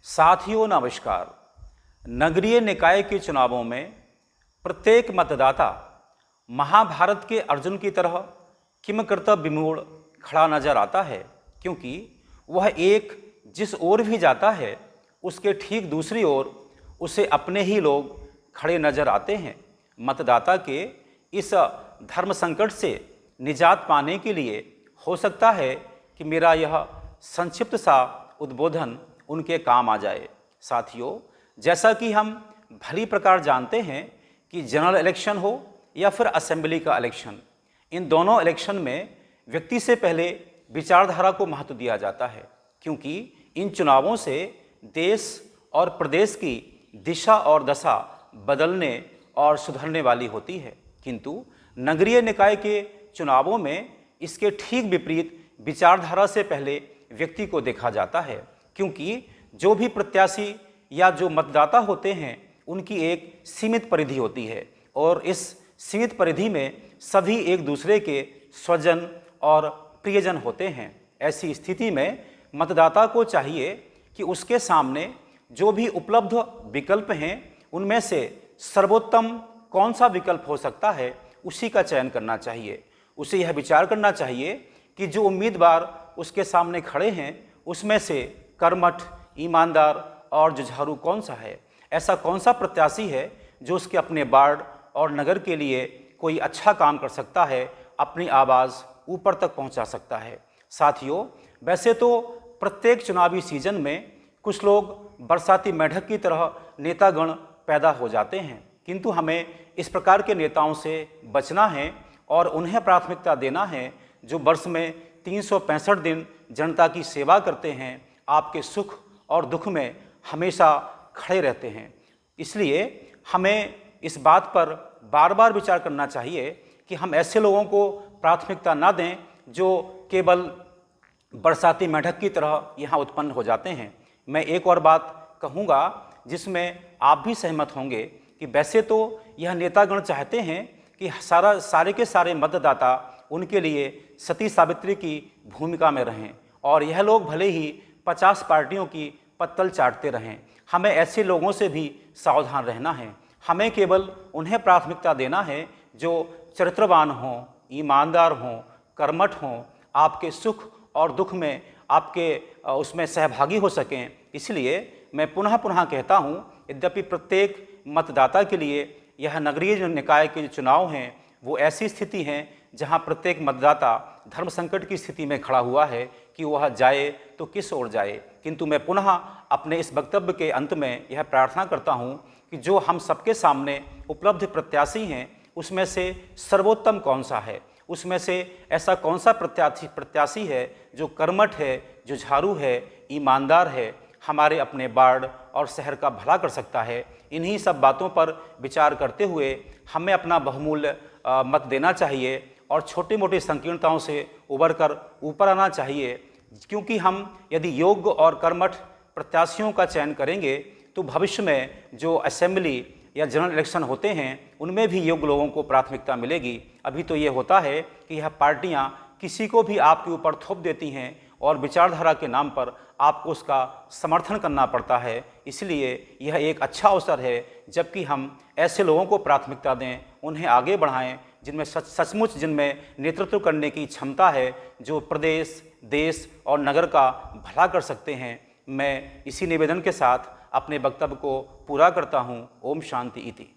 साथियों नमस्कार। नगरीय निकाय के चुनावों में प्रत्येक मतदाता महाभारत के अर्जुन की तरह किम कर्तव्य विमूढ़ खड़ा नजर आता है, क्योंकि वह एक जिस ओर भी जाता है उसके ठीक दूसरी ओर उसे अपने ही लोग खड़े नजर आते हैं। मतदाता के इस धर्म संकट से निजात पाने के लिए हो सकता है कि मेरा यह संक्षिप्त सा उद्बोधन उनके काम आ जाए। साथियों, जैसा कि हम भली प्रकार जानते हैं कि जनरल इलेक्शन हो या फिर असेंबली का इलेक्शन, इन दोनों इलेक्शन में व्यक्ति से पहले विचारधारा को महत्व दिया जाता है, क्योंकि इन चुनावों से देश और प्रदेश की दिशा और दशा बदलने और सुधरने वाली होती है। किंतु नगरीय निकाय के चुनावों में इसके ठीक विपरीत विचारधारा से पहले व्यक्ति को देखा जाता है, क्योंकि जो भी प्रत्याशी या जो मतदाता होते हैं उनकी एक सीमित परिधि होती है और इस सीमित परिधि में सभी एक दूसरे के स्वजन और प्रियजन होते हैं। ऐसी स्थिति में मतदाता को चाहिए कि उसके सामने जो भी उपलब्ध विकल्प हैं उनमें से सर्वोत्तम कौन सा विकल्प हो सकता है उसी का चयन करना चाहिए। उसे यह विचार करना चाहिए कि जो उम्मीदवार उसके सामने खड़े हैं उसमें से कर्मठ, ईमानदार और जुझारू कौन सा है। ऐसा कौन सा प्रत्याशी है जो उसके अपने वार्ड और नगर के लिए कोई अच्छा काम कर सकता है, अपनी आवाज़ ऊपर तक पहुंचा सकता है। साथियों, वैसे तो प्रत्येक चुनावी सीजन में कुछ लोग बरसाती मेंढक की तरह नेतागण पैदा हो जाते हैं, किंतु हमें इस प्रकार के नेताओं से बचना है और उन्हें प्राथमिकता देना है जो वर्ष में 365 दिन जनता की सेवा करते हैं, आपके सुख और दुख में हमेशा खड़े रहते हैं। इसलिए हमें इस बात पर बार बार विचार करना चाहिए कि हम ऐसे लोगों को प्राथमिकता ना दें जो केवल बरसाती मेंढक की तरह यहाँ उत्पन्न हो जाते हैं। मैं एक और बात कहूँगा जिसमें आप भी सहमत होंगे कि वैसे तो यह नेतागण चाहते हैं कि सारे के सारे मतदाता उनके लिए सती सावित्री की भूमिका में रहें और यह लोग भले ही 50 पार्टियों की पत्तल चाटते रहें। हमें ऐसे लोगों से भी सावधान रहना है। हमें केवल उन्हें प्राथमिकता देना है जो चरित्रवान हों, ईमानदार हों, कर्मठ हों, आपके सुख और दुख में आपके उसमें सहभागी हो सकें। इसलिए मैं पुनः पुनः कहता हूँ, यद्यपि प्रत्येक मतदाता के लिए यह नगरीय जो निकाय के चुनाव हैं वो ऐसी स्थिति हैं जहाँ प्रत्येक मतदाता धर्म संकट की स्थिति में खड़ा हुआ है कि वह जाए तो किस ओर जाए। किंतु मैं पुनः अपने इस वक्तव्य के अंत में यह प्रार्थना करता हूँ कि जो हम सबके सामने उपलब्ध प्रत्याशी हैं उसमें से सर्वोत्तम कौन सा है, उसमें से ऐसा कौन सा प्रत्याशी है जो कर्मठ है, जुझारू है, ईमानदार है, हमारे अपने वार्ड और शहर का भला कर सकता है। इन्हीं सब बातों पर विचार करते हुए हमें अपना बहुमूल्य मत देना चाहिए और छोटी मोटी संकीर्णताओं से उबर कर ऊपर आना चाहिए, क्योंकि हम यदि योग्य और कर्मठ प्रत्याशियों का चयन करेंगे तो भविष्य में जो असेंबली या जनरल इलेक्शन होते हैं उनमें भी योग्य लोगों को प्राथमिकता मिलेगी। अभी तो ये होता है कि यह पार्टियां किसी को भी आपके ऊपर थोप देती हैं और विचारधारा के नाम पर आपको उसका समर्थन करना पड़ता है। इसलिए यह एक अच्छा अवसर है जबकि हम ऐसे लोगों को प्राथमिकता दें, उन्हें आगे बढ़ाएं जिनमें सचमुच जिनमें नेतृत्व करने की क्षमता है, जो प्रदेश, देश और नगर का भला कर सकते हैं। मैं इसी निवेदन के साथ अपने वक्तव्य को पूरा करता हूँ। ओम शांति इति।